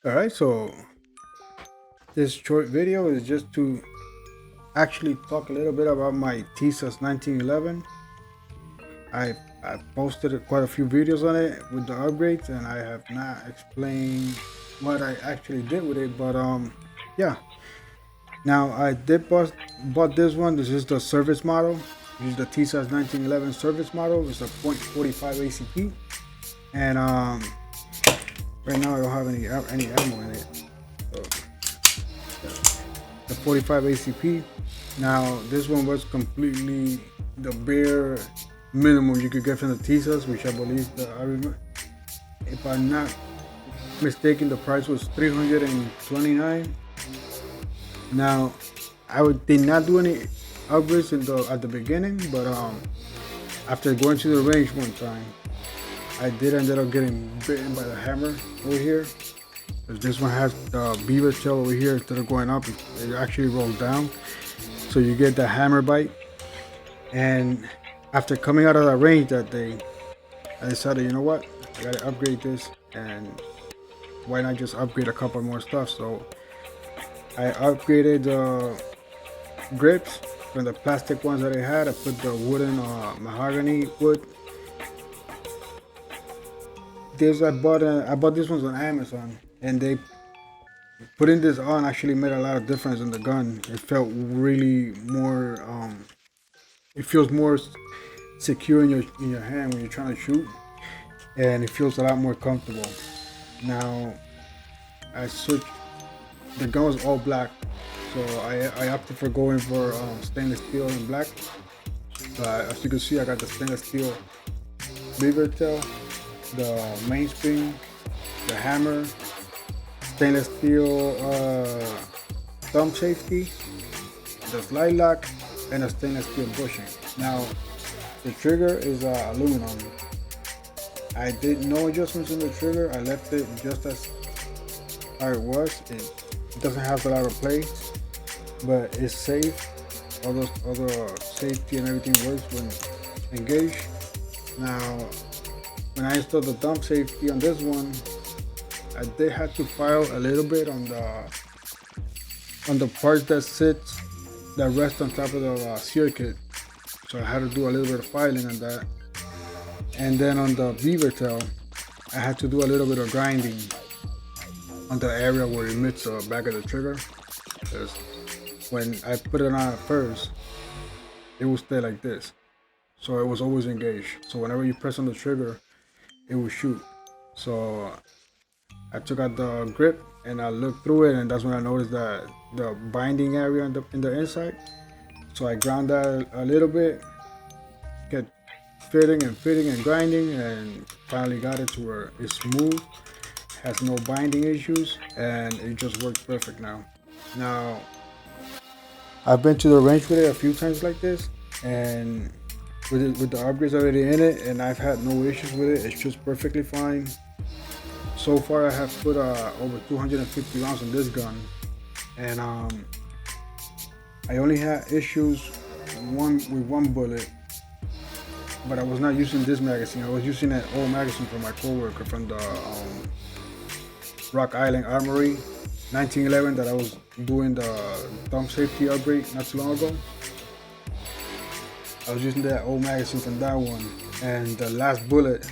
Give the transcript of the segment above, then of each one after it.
All right, so this short video is just to actually talk a little bit about my Tisas 1911. I posted quite a few videos on it with the upgrades, and I have not explained what I actually did with it. But yeah. Now I did bought this one. This is the service model. This is the Tisas 1911 service model. It's a .45 ACP, and right now I don't have any ammo in it. So, the 45 ACP. Now this one was completely the bare minimum you could get from the Tisas, which I believe I remember, if I'm not mistaken, the price was 329. Now did not do any upgrades at the beginning, but after going to the range one time, I did ended up getting bitten by the hammer over here. This one has the beaver tail over here. Instead of going up, it actually rolls down, so you get the hammer bite. And after coming out of that range that day, I decided, you know what, I gotta upgrade this, and why not just upgrade a couple more stuff? So I upgraded the grips from the plastic ones that I had. I put the wooden mahogany wood. I bought these ones on Amazon, and they putting this on actually made a lot of difference in the gun. It felt really more. It feels more secure in your hand when you're trying to shoot, and it feels a lot more comfortable. Now I switched. The gun was all black, so I opted for going for stainless steel and black. As you can see, I got the stainless steel beaver tail, the mainspring, the hammer, stainless steel thumb safety, the slide lock, and a stainless steel bushing. Now the trigger is aluminum. I did no adjustments in the trigger. I left it just as how it was. It doesn't have a lot of play, but it's safe. All the safety and everything works when engaged. Now, when I installed the thumb safety on this one, I did have to file a little bit on the parts that rest on top of the circuit. So I had to do a little bit of filing on that. And then on the beaver tail, I had to do a little bit of grinding on the area where it meets the back of the trigger, because when I put it on at first, it would stay like this, so it was always engaged. So whenever you press on the trigger, it would shoot. So I took out the grip and I looked through it, and that's when I noticed that the binding area in the inside. So I ground that a little bit, kept fitting and grinding, and finally got it to where it's smooth, has no binding issues, and it just works perfect now. Now, I've been to the range with it a few times like this, and with the upgrades already in it, and I've had no issues with it. It's just perfectly fine. So far, I have put over 250 rounds in this gun, and I only had issues with one bullet, but I was not using this magazine. I was using an old magazine from my coworker from the Rock Island Armory 1911 that I was doing the thumb safety upgrade not too long ago. I was using that old magazine from that one, and the last bullet,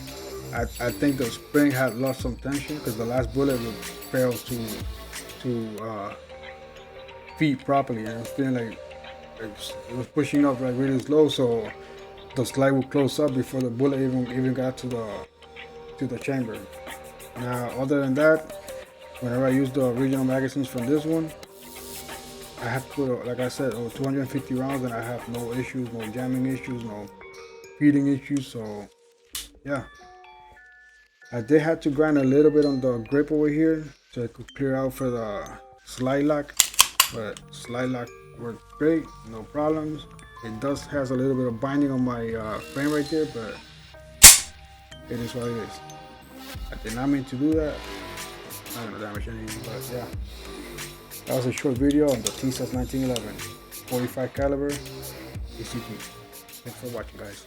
I think the spring had lost some tension, because the last bullet failed to feed properly, and I was feeling like it was pushing up like really slow, so the slide would close up before the bullet even got to the chamber. Now, other than that, whenever I use the original magazines from this one, I have put, like I said, over 250 rounds, and I have no issues, no jamming issues, no feeding issues. So yeah, I did have to grind a little bit on the grip over here so it could clear out for the slide lock, but slide lock worked great, no problems. It does has a little bit of binding on my frame right there, but it is what it is. I did not mean to do that. I don't know damage anything, but yeah. That was a short video on the Tisas 1911 45 caliber ACP. Thanks for watching, guys.